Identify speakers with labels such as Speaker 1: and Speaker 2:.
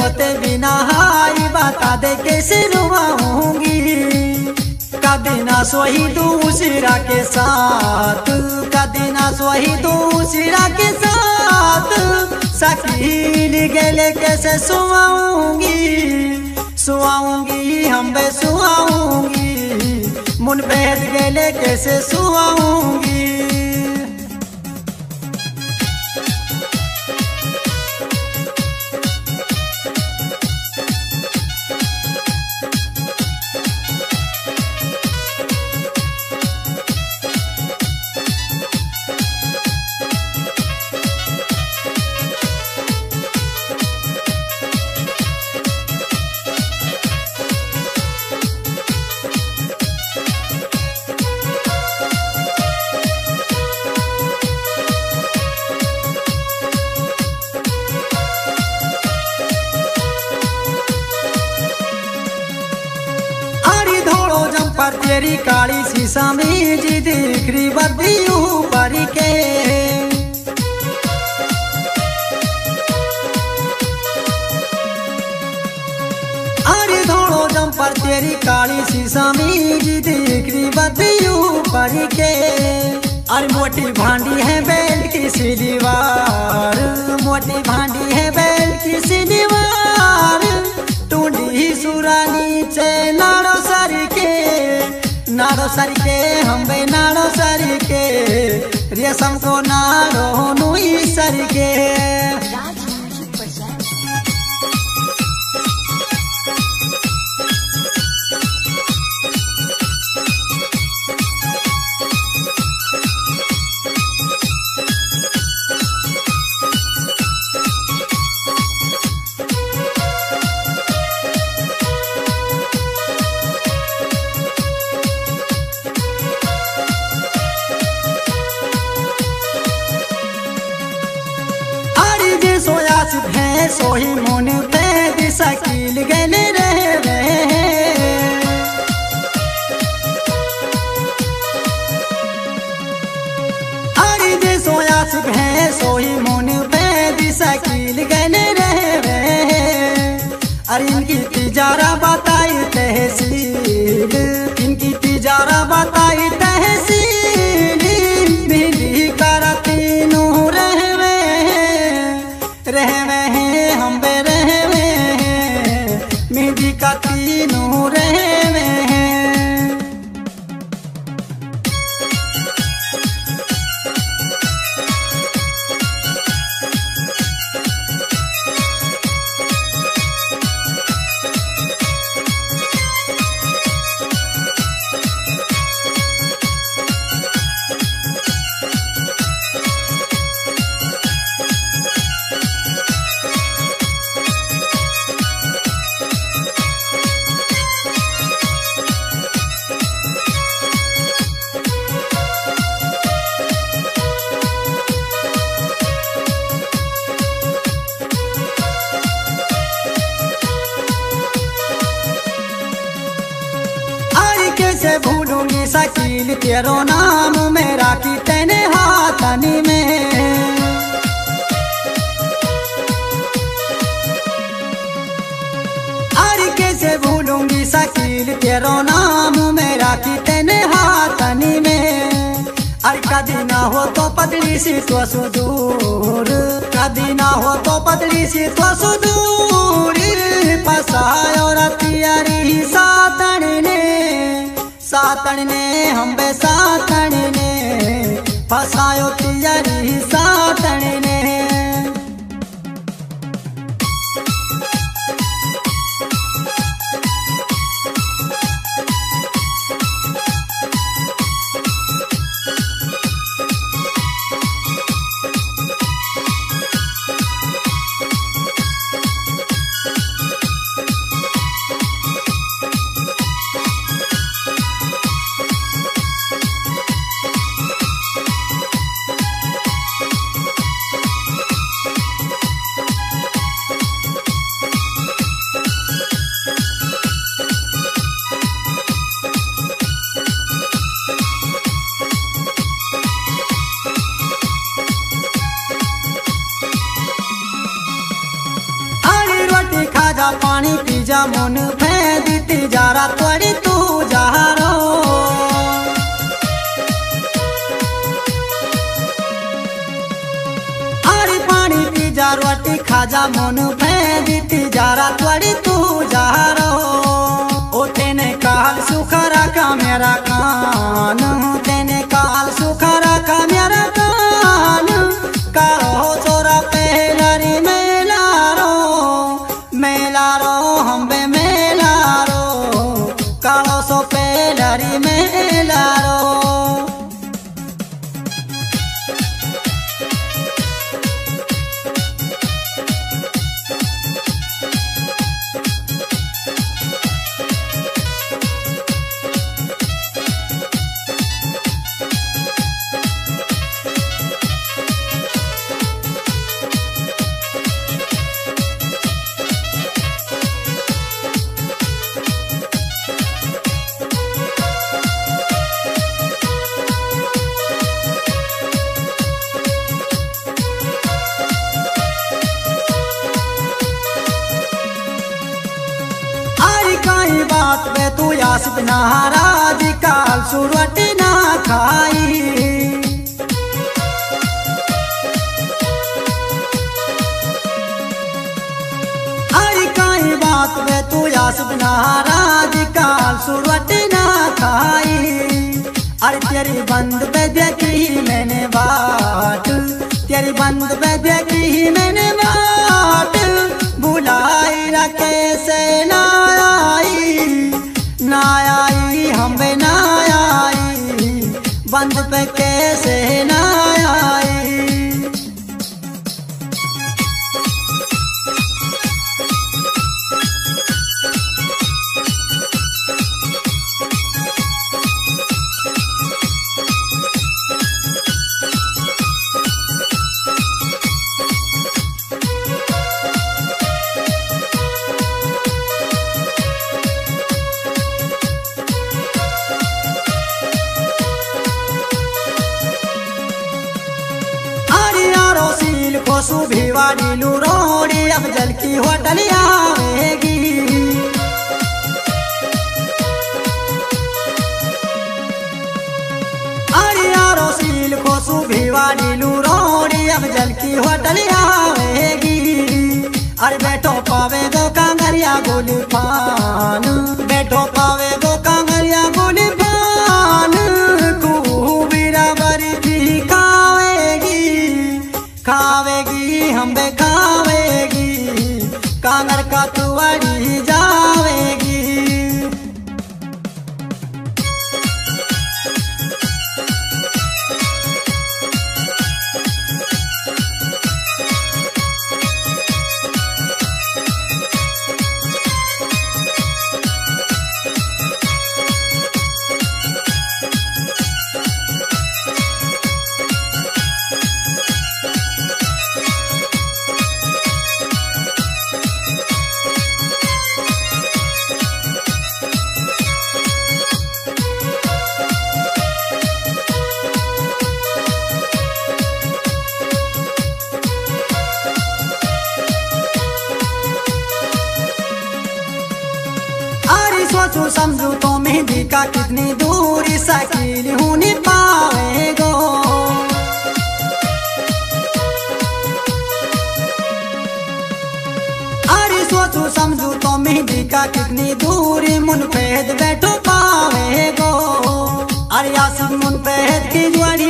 Speaker 1: रोते बिना हाई बता दे कैसे रुआऊंगी। कभी ना सोई दूसरा के साथ, कभी ना सोई दूसरा के साथ, शकील गले कैसे सुआऊंगी, सुआऊंगी हम बे सुआऊंगी, मुन बैठ गले कैसे सुआऊंगी। पर तेरी काली सी समीज दिख रही बदी ऊपर के, अरे धोड़ो जम पर तेरी काली सी समीज दिख रही बदी ऊपर के। अरे मोटी भांडी है बैल की सी दीवार, मोटी भांडी है बैल की सी दीवार, टूंडी सुरा नीचे नाड़ो सर के, नाड़ो सर के हम बे नाड़ो सर के, रेशम को नाड़ो नुई सर के। सोही मुन पे दिशकील गले रहे, अरे जे सोया है सोही मुन पे दिशकील गले रहे। अरे इनकी तिजारा बताई तहसील, इनकी तिजारा बताई तहसील, बिजली करती नू रहवे हम बे रहवे, मेहंदी का तीनों रहवे। कैसे भूलूंगी शकील तेरो नाम मेरा की तेने हाथनी में, अरे कैसे भूलूंगी शकील तेरो नाम मेरा की तेने हाथनी में। अरे कदी ना हो तो पतली सी तो सुदूर, कदी ना हो तो पतली सी तो सुदूर, फसायो रतियारी सातन ने, सातन ने हम बे सातन ने, फसायो तियारी सातन ने। का पानी पी जा मुन फेंदी जारा त्वरी तू जहारो अरे पानी पी जा रोटी खा जा मुन फेंदी जारा त्वरी तू जहारो ओ तेने काल सुखरा का मेरा कान तेने काल सुखरा का मेरा कान कालो चोरा पहलरी मेलारो हम्बे मेलारो कालो सो पहलरी मेलारो बात में तू यासित नाराज काल सुरवट ना खाई आई काई बात में तू यासित नाराज काल सुरवट ना खाई अरे तेरी बंद पे देखी मैंने बाट तेरी बंद पे देखी मैंने बाट बुलाई रखे से ना आई हम बे ना आई बंद पे कैसे ना आई कोसू भिवाड़ी लूरोड़ी अब जल की होटल आवेगी अरे यारो सील कोसू भिवाड़ी लूरोड़ी अब जल की होटल आवेगी अरे बैठो पावे गो कांगरिया गोली पान बैठो पावे गो कांगरिया गोली पान खूबीरा बरी भी खावेगी हम बे खावेगी कांगर का तुअड़ी जावेगी सोचू समझू तो मेहंदी का कितनी दूरी साकिल हूँ नहीं पावेगो अरे सोचू समझू तो मेहंदी का कितनी दूरी मुनफेद बैठो पावेगो अरे आसिफ मुनफेद की जोड़ी